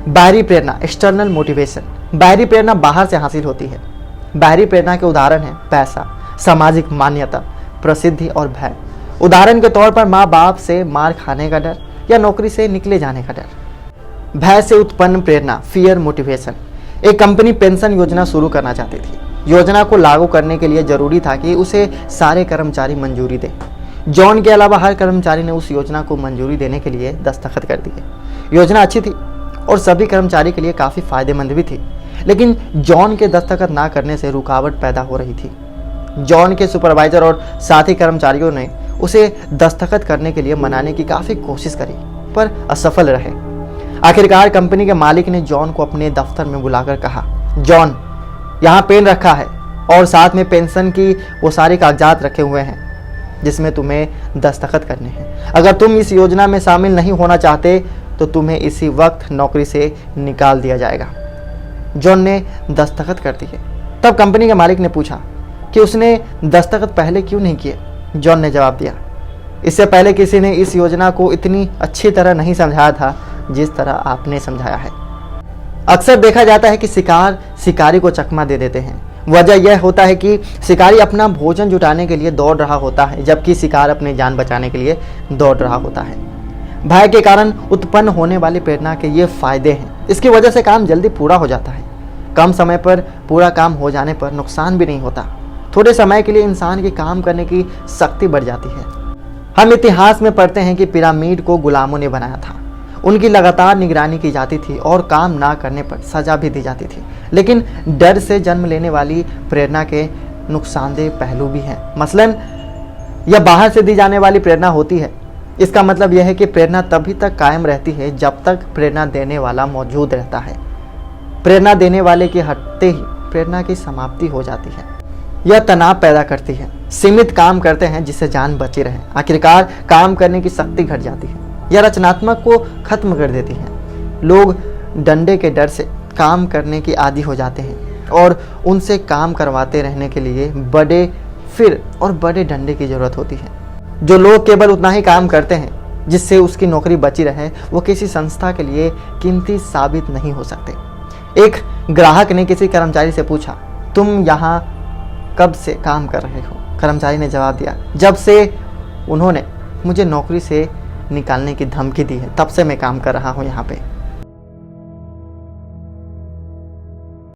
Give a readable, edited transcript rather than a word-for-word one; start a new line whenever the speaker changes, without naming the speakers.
बाहरी प्रेरणा, external motivation. बाहरी प्रेरणा बाहर से हासिल होती है। बाहरी प्रेरणा के उदाहरण हैं पैसा, सामाजिक मान्यता, प्रसिद्धि और भय। उदाहरण के तौर पर माँ बाप से मार खाने का डर या नौकरी से निकले जाने का डर। भय से उत्पन्न प्रेरणा, फियर मोटिवेशन। एक कंपनी पेंशन योजना शुरू करना चाहती थी। योजना को लागू करने के लिए जरूरी था कि उसे सारे कर्मचारी मंजूरी दें। जॉन के अलावा हर कर्मचारी ने उस योजना को मंजूरी देने के लिए दस्तखत कर दिए। योजना अच्छी थी और सभी कर्मचारी के लिए काफ़ी फायदेमंद भी थी, लेकिन जॉन के दस्तखत ना करने से रुकावट पैदा हो रही थी। जॉन के सुपरवाइजर और साथी कर्मचारियों ने उसे दस्तखत करने के लिए मनाने की काफ़ी कोशिश करी, पर असफल रहे। आखिरकार कंपनी के मालिक ने जॉन को अपने दफ्तर में बुलाकर कहा, जॉन, यहाँ पेन रखा है और साथ में पेंशन की वो सारे कागजात रखे हुए हैं जिसमें तुम्हें दस्तखत करने हैं। अगर तुम इस योजना में शामिल नहीं होना चाहते तो तुम्हें इसी वक्त नौकरी से निकाल दिया जाएगा। जॉन ने दस्तखत कर दिए। तब कंपनी के मालिक ने पूछा कि उसने दस्तखत पहले क्यों नहीं किए। जॉन ने जवाब दिया, इससे पहले किसी ने इस योजना को इतनी अच्छी तरह नहीं समझाया था जिस तरह आपने समझाया है। अक्सर देखा जाता है कि शिकार शिकारी को चकमा दे देते हैं। वजह यह होता है कि शिकारी अपना भोजन जुटाने के लिए दौड़ रहा होता है, जबकि शिकार अपनी जान बचाने के लिए दौड़ रहा होता है। भय के कारण उत्पन्न होने वाली प्रेरणा के ये फायदे हैं। इसकी वजह से काम जल्दी पूरा हो जाता है। कम समय पर पूरा काम हो जाने पर नुकसान भी नहीं होता। थोड़े समय के लिए इंसान की काम करने की शक्ति बढ़ जाती है। हम इतिहास में पढ़ते हैं कि पिरामिड को गुलामों ने बनाया था। उनकी लगातार निगरानी की जाती थी और काम ना करने पर सजा भी दी जाती थी। लेकिन डर से जन्म लेने वाली प्रेरणा के नुकसानदेह पहलू भी हैं। मसलन यह बाहर से दी जाने वाली प्रेरणा होती है। इसका मतलब यह है कि प्रेरणा तभी तक कायम रहती है जब तक प्रेरणा देने वाला मौजूद रहता है। प्रेरणा देने वाले के हटते ही प्रेरणा की समाप्ति हो जाती है। यह तनाव पैदा करती है। सीमित काम करते हैं जिससे जान बची रहे। आखिरकार काम करने की शक्ति घट जाती है। यह रचनात्मक को खत्म कर देती है। लोग डंडे के डर से काम करने की आदी हो जाते हैं और उनसे काम करवाते रहने के लिए बड़े फिर और बड़े डंडे की जरूरत होती है। जो लोग केवल उतना ही काम करते हैं जिससे उसकी नौकरी बची रहे, वो किसी संस्था के लिए कीमती साबित नहीं हो सकते। एक ग्राहक ने किसी कर्मचारी से पूछा, तुम यहाँ कब से काम कर रहे हो? कर्मचारी ने जवाब दिया, जब से उन्होंने मुझे नौकरी से निकालने की धमकी दी है तब से मैं काम कर रहा हूँ यहाँ पे।